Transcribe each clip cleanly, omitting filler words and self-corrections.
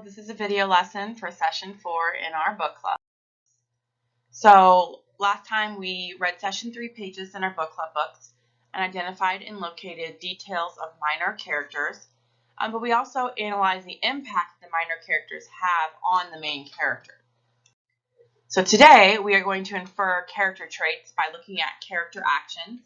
This is a video lesson for session 4 in our book club. So last time we read session 3 pages in our book club books and identified and located details of minor characters, but we also analyzed the impact the minor characters have on the main character. So today we are going to infer character traits by looking at character actions.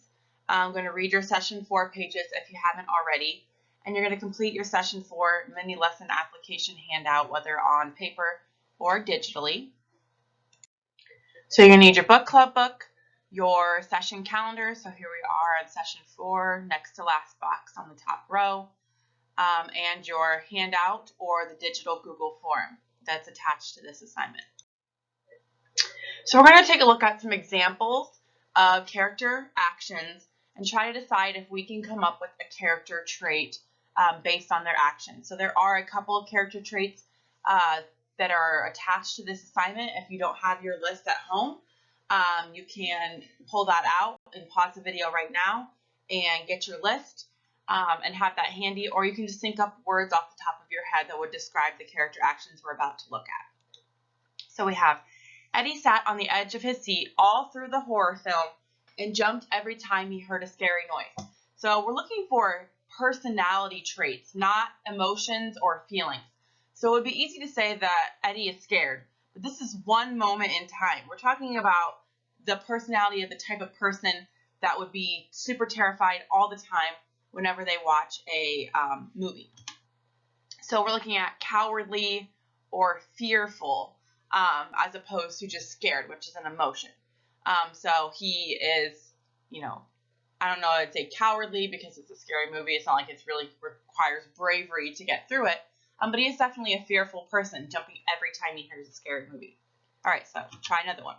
I'm going to read your session 4 pages if you haven't already, and you're going to complete your session 4 mini lesson application handout, whether on paper or digitally. So you're going to need your book club book, your session calendar. So here we are on session 4, next to last box on the top row, and your handout or the digital Google form that's attached to this assignment. So we're going to take a look at some examples of character actions and try to decide if we can come up with a character trait based on their actions. So there are a couple of character traits that are attached to this assignment. If you don't have your list at home, you can pull that out and pause the video right now and get your list and have that handy, or you can just think up words off the top of your head that would describe the character actions we're about to look at. So we have Eddie sat on the edge of his seat all through the horror film and jumped every time he heard a scary noise. So we're looking for personality traits, not emotions or feelings. So it would be easy to say that Eddie is scared, but this is one moment in time. We're talking about the personality of the type of person that would be super terrified all the time whenever they watch a movie. So we're looking at cowardly or fearful as opposed to just scared, which is an emotion. So he is, I don't know, I'd say cowardly because it's a scary movie. It's not like it really requires bravery to get through it. But he is definitely a fearful person, jumping every time he hears a scary movie. All right, so try another one.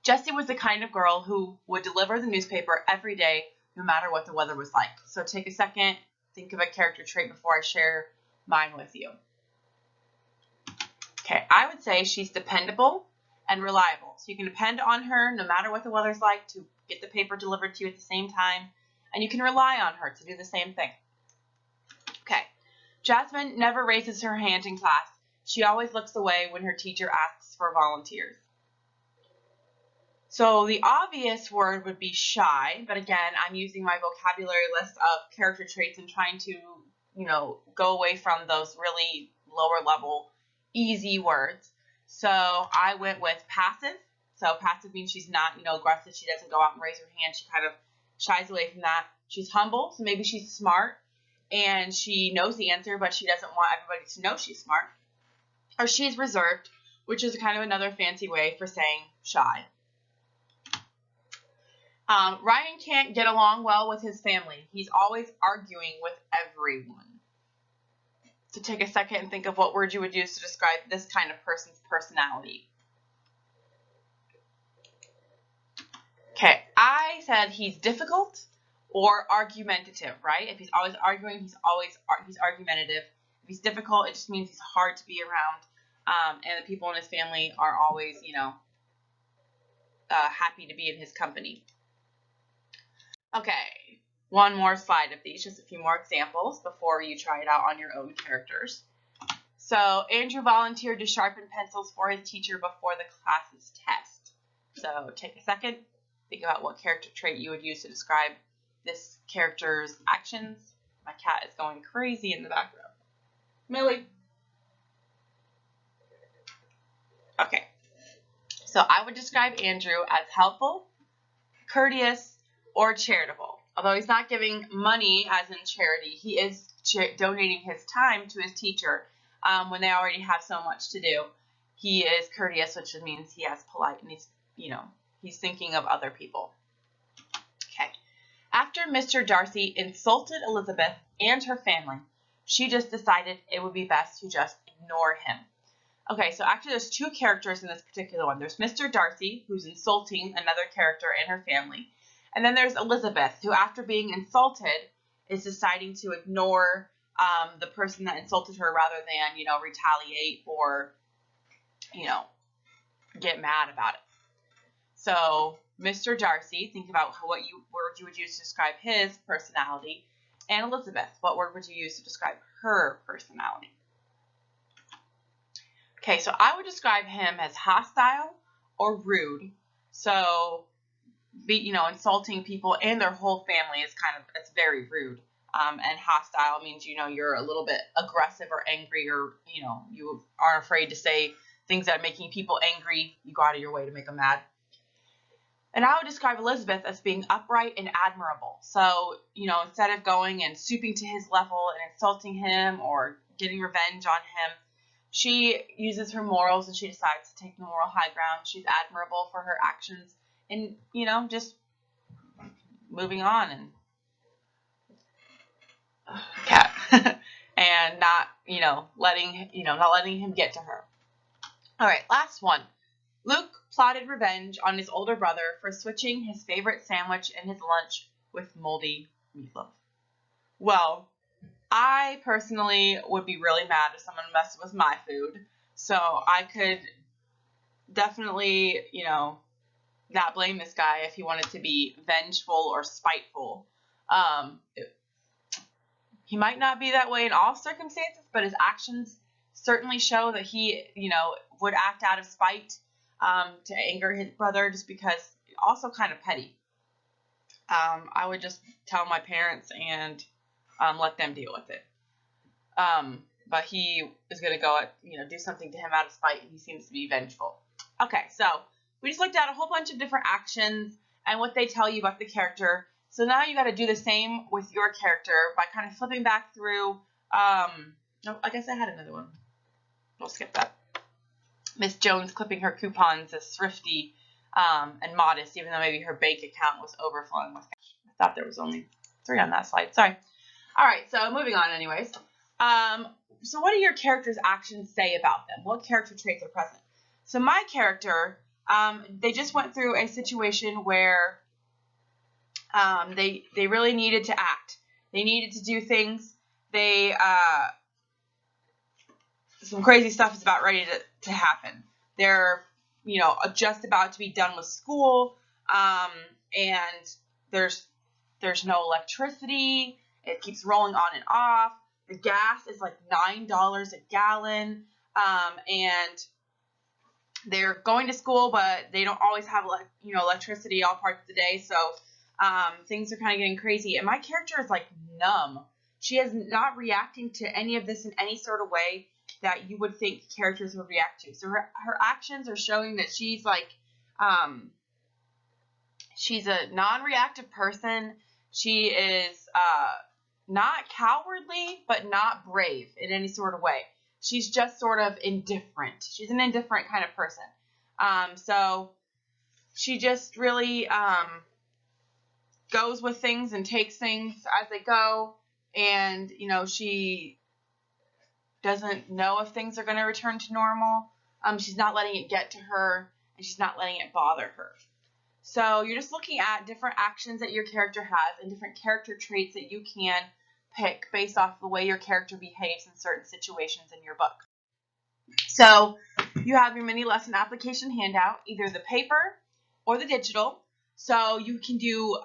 Jessie was the kind of girl who would deliver the newspaper every day, no matter what the weather was like. So take a second, think of a character trait before I share mine with you. Okay, I would say she's dependable and reliable. So you can depend on her no matter what the weather's like to get the paper delivered to you at the same time, and you can rely on her to do the same thing. Okay, Jasmine never raises her hand in class. She always looks away when her teacher asks for volunteers. So the obvious word would be shy, but again, I'm using my vocabulary list of character traits and trying to, go away from those really lower level easy words. So I went with passive. So passive means she's not, aggressive. She doesn't go out and raise her hand. She kind of shies away from that. She's humble. So maybe she's smart and she knows the answer, but she doesn't want everybody to know she's smart. Or she's reserved, which is kind of another fancy way for saying shy. Ryan can't get along well with his family. He's always arguing with everyone. So take a second and think of what word you would use to describe this kind of person's personality. Okay, I said he's difficult or argumentative, right? If he's always arguing, he's argumentative. If he's difficult, it just means he's hard to be around, and the people in his family are always, happy to be in his company. Okay, one more slide of these, just a few more examples before you try it out on your own characters. So Andrew volunteered to sharpen pencils for his teacher before the class's test. So take a second, think about what character trait you would use to describe this character's actions. My cat is going crazy in the background. Millie. Okay, so I would describe Andrew as helpful, courteous, or charitable. Although he's not giving money as in charity, he is donating his time to his teacher when they already have so much to do. He is courteous, which means he is polite, and he's thinking of other people. Okay. After Mr. Darcy insulted Elizabeth and her family, she just decided it would be best to just ignore him. Okay, so actually there's two characters in this particular one. There's Mr. Darcy, who's insulting another character and her family. And then there's Elizabeth, who after being insulted is deciding to ignore the person that insulted her rather than, retaliate or, get mad about it. So Mr. Darcy, think about what word you would use to describe his personality. And Elizabeth, what word would you use to describe her personality? Okay, so I would describe him as hostile or rude. So, insulting people and their whole family is it's very rude. And hostile means, you're a little bit aggressive or angry, or, you aren't afraid to say things that are making people angry. You go out of your way to make them mad. And I would describe Elizabeth as being upright and admirable. So, instead of going and stooping to his level and insulting him or getting revenge on him, she uses her morals and she decides to take the moral high ground. She's admirable for her actions and, just moving on and cat and not letting him get to her. All right, last one. Luke plotted revenge on his older brother for switching his favorite sandwich and his lunch with moldy meatloaf. Well, I personally would be really mad if someone messed with my food. So I could definitely, not blame this guy if he wanted to be vengeful or spiteful. He might not be that way in all circumstances, but his actions certainly show that he, would act out of spite to anger his brother, just because also kind of petty. I would just tell my parents and let them deal with it. But he is going to go do something to him out of spite, and he seems to be vengeful. Okay, so we just looked at a whole bunch of different actions and what they tell you about the character. So now you got to do the same with your character by kind of flipping back through. No, I guess I had another one. We'll skip that. Miss Jones clipping her coupons as thrifty and modest, even though maybe her bank account was overflowing with cash. I thought there was only 3 on that slide. Sorry. All right, so moving on anyways. So what do your character's actions say about them? What character traits are present? So my character, they just went through a situation where they really needed to act. They needed to do things. Some crazy stuff is about ready to happen. They're, just about to be done with school, and there's no electricity. It keeps rolling on and off. The gas is like $9 a gallon, and they're going to school, but they don't always have electricity all parts of the day. So things are kind of getting crazy, and my character is like numb. She is not reacting to any of this in any sort of way that you would think characters would react to. So her actions are showing that she's she's a non-reactive person. She is not cowardly, but not brave in any sort of way. She's just sort of indifferent. She's an indifferent kind of person. So she just really goes with things and takes things as they go. And, she doesn't know if things are going to return to normal. She's not letting it get to her, and she's not letting it bother her. So you're just looking at different actions that your character has and different character traits that you can pick based off the way your character behaves in certain situations in your book. So you have your mini lesson application handout, either the paper or the digital. So you can do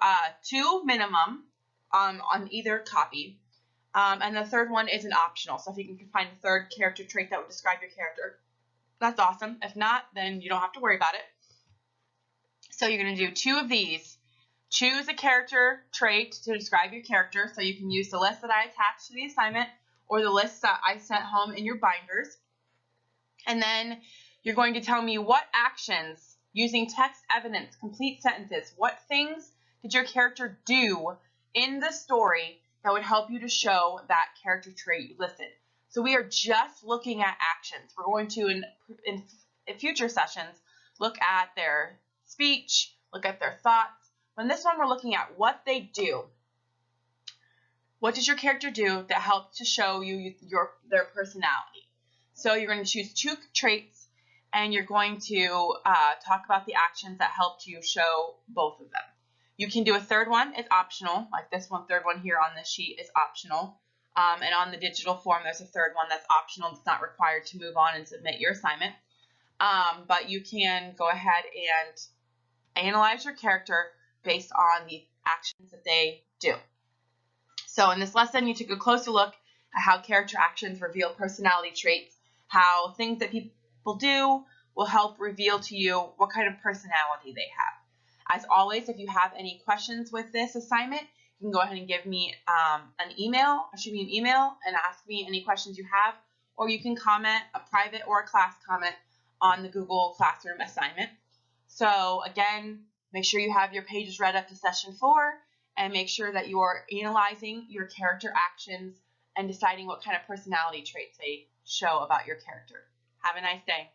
2 minimum on either copy. And the third one is an optional. So if you can find a third character trait that would describe your character, that's awesome. If not, then you don't have to worry about it. So you're going to do 2 of these. Choose a character trait to describe your character. So you can use the list that I attached to the assignment or the list that I sent home in your binders. And then you're going to tell me what actions, using text evidence, complete sentences, what things did your character do in the story that would help you to show that character trait you listed. So we are just looking at actions. We're going to, in future sessions, look at their speech, look at their thoughts. But in this one, we're looking at what they do. What does your character do that helps to show you their personality? So you're going to choose 2 traits, and you're going to talk about the actions that helped you show both of them. You can do a third one. It's optional, like this one. Third one here on this sheet is optional. And on the digital form, there's a third one that's optional. It's not required to move on and submit your assignment. But you can go ahead and analyze your character based on the actions that they do. So in this lesson, you took a closer look at how character actions reveal personality traits, how things that people do will help reveal to you what kind of personality they have. As always, if you have any questions with this assignment, you can go ahead and give me shoot me an email and ask me any questions you have, or you can comment a private or a class comment on the Google Classroom assignment. So again, make sure you have your pages read up to session 4, and make sure that you are analyzing your character actions and deciding what kind of personality traits they show about your character. Have a nice day.